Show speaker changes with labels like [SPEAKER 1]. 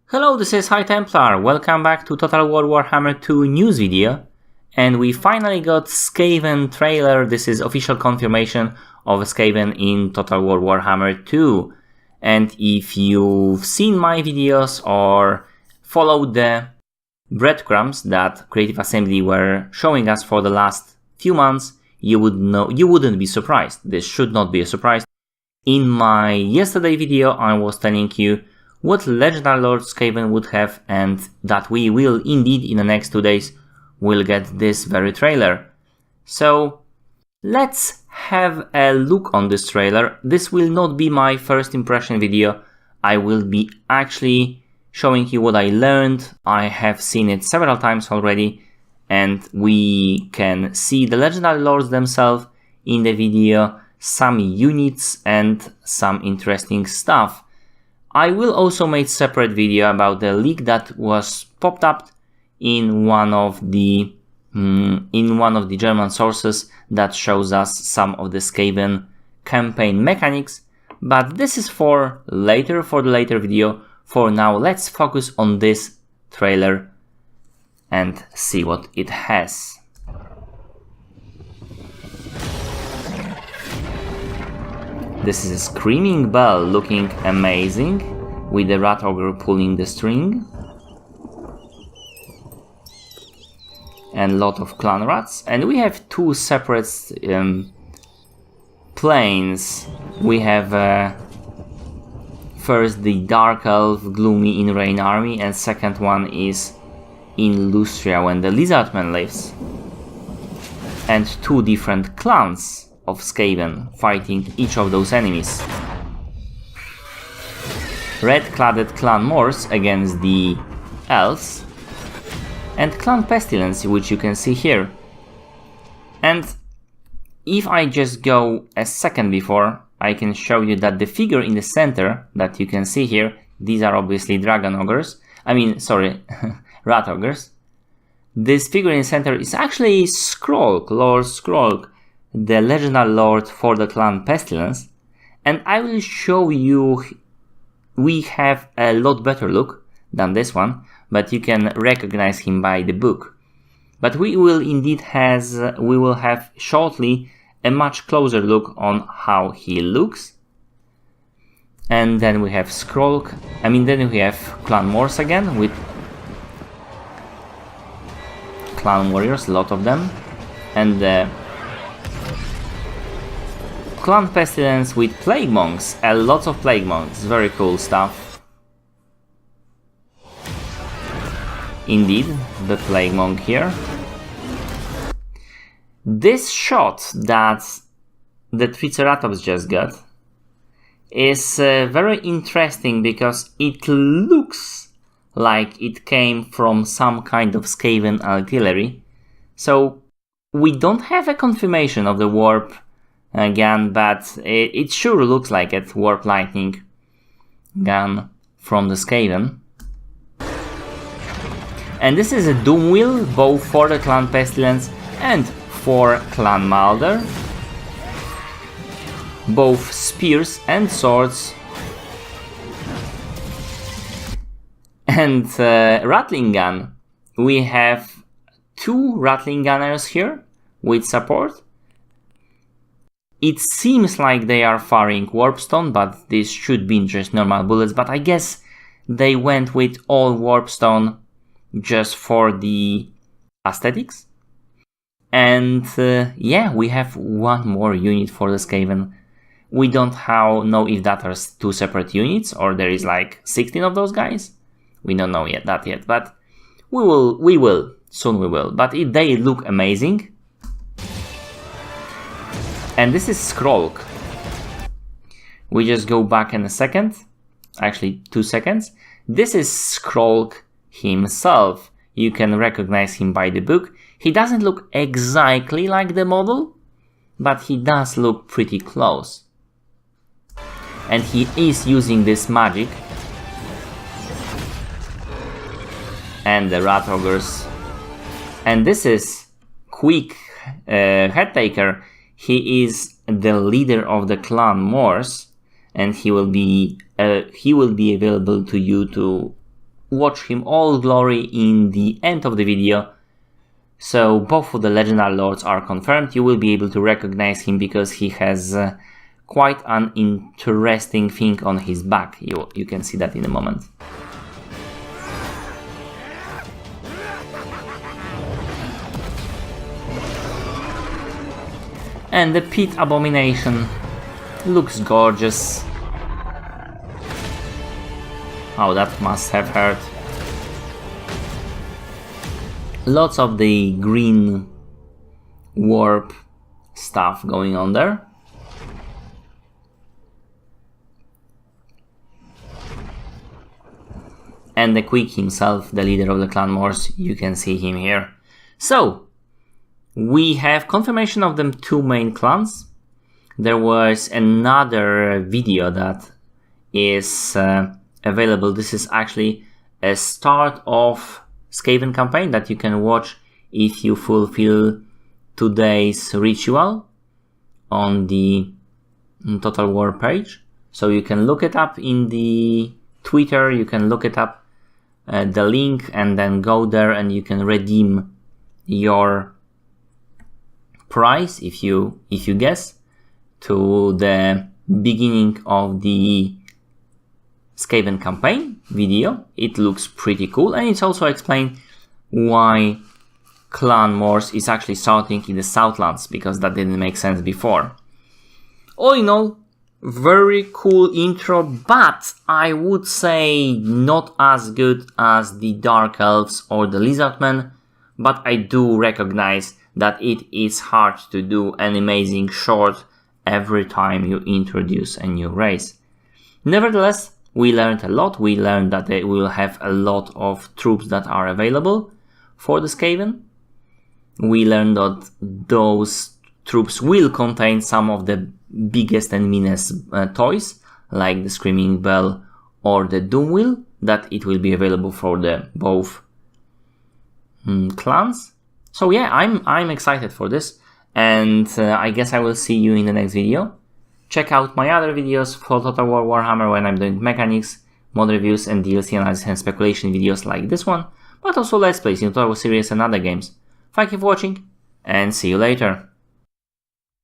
[SPEAKER 1] Hello, this is High Templar. Welcome back to Total War Warhammer 2 news video. And we finally got Skaven trailer. This is official confirmation of Skaven in Total War Warhammer 2. And if you've seen my videos or followed the breadcrumbs that Creative Assembly were showing us for the last few months, you wouldn't be surprised. This should not be a surprise. In my yesterday video, I was telling you what Legendary Lord Skaven would have, and that we will indeed in the next 2 days will get this very trailer. So let's have a look on this trailer. This will not be my first impression video. I will be actually showing you what I learned. I have seen it several times already, and we can see the Legendary Lords themselves in the video, some units and some interesting stuff. I will also make separate video about the leak that was popped up in one of the German sources that shows us some of the Skaven campaign mechanics, but this is for the later video. For now, let's focus on this trailer and see what it has. This is a Screaming Bell looking amazing, with the Rat Ogre pulling the string. And a lot of clan rats. And we have two separate planes. We have first the Dark Elf Gloomy in Rain army, and second one is in Lustria when the Lizardman lives. And two different clans of Skaven fighting each of those enemies. Red-cladded Clan Morse against the Elves, and Clan Pestilence, which you can see here. And if I just go a second before, I can show you that the figure in the center that you can see here, these are obviously Dragon Ogres, Rat Ogres. This figure in the center is actually Skrolk, Lord Skrolk, the Legendary Lord for the Clan Pestilence, and I will show you we have a lot better look than this one, but you can recognize him by the book. But we will have shortly a much closer look on how he looks. And then we have then we have Clan Morse again with Clan Warriors, a lot of them, and Clan Pestilence with Plague Monks, a lot of Plague Monks, very cool stuff. Indeed, the Plague Monk here. This shot that the Triceratops just got is very interesting because it looks like it came from some kind of Skaven artillery. So we don't have a confirmation of the warp gun, but it sure looks like a warp lightning gun from the Skaven. And this is a Doom Wheel, both for the Clan Pestilence and for Clan Malder. Both spears and swords. And Rattling Gun. We have two Rattling Gunners here with support. It seems like they are firing Warpstone, but this should be just normal bullets, but I guess they went with all Warpstone just for the aesthetics. And yeah, we have one more unit for the Skaven. We don't know if that are two separate units or there is like 16 of those guys. We don't know that yet, but we will, soon we will. But they look amazing. And this is Skrolk. We just go back in a second, actually 2 seconds. This is Skrolk himself. You can recognize him by the book. He doesn't look exactly like the model, but he does look pretty close. And he is using this magic. And the Rat Ogres. And this is Quick Headtaker. He is the leader of the Clan Morse, and he will be available to you to watch him all glory in the end of the video. So both of the legendary lords are confirmed. You will be able to recognize him because he has quite an interesting thing on his back. You can see that in a moment. And the Pit Abomination looks gorgeous. Oh, that must have hurt. Lots of the green warp stuff going on there. And the Quick himself, the leader of the Clan Morse, you can see him here. So, we have confirmation of the two main clans. There was another video that is available. This is actually a start of Skaven campaign that you can watch if you fulfill today's ritual on the Total War page. So you can look it up in the Twitter, you can look it up, the link, and then go there and you can redeem your prize if you guess to the beginning of the Skaven campaign video. It looks pretty cool, and it's also explained why Clan Morse is actually starting in the Southlands, because that didn't make sense before. All in all, very cool intro, but I would say not as good as the Dark Elves or the Lizardmen, but I do recognize that it is hard to do an amazing short every time you introduce a new race. Nevertheless, we learned a lot. We learned that we will have a lot of troops that are available for the Skaven. We learned that those troops will contain some of the biggest and meanest toys, like the Screaming Bell or the Doom Wheel, that it will be available for the both clans. So yeah, I'm excited for this, and I guess I will see you in the next video. Check out my other videos for Total War Warhammer when I'm doing mechanics, mod reviews, and DLC analysis and speculation videos like this one, but also Let's Plays in Total War series and other games. Thank you for watching, and see you later.